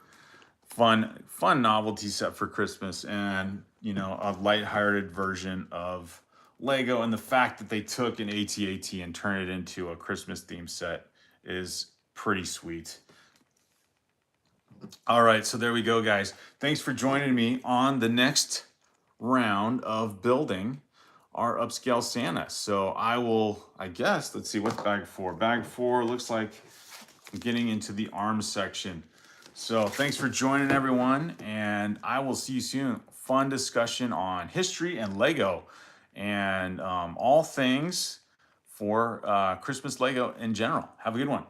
[SPEAKER 1] Fun novelty set for Christmas, and you know, a lighthearted version of Lego, and the fact that they took an AT-AT and turned it into a Christmas themed set is pretty sweet. All right, so there we go, guys. Thanks for joining me on the next round of building our upscale Santa. So I guess, let's see, what's bag 4? Bag 4 looks like I'm getting into the arms section. So thanks for joining, everyone, and I will see you soon. Fun discussion on history and Lego and all things for Christmas Lego in general. Have a good one.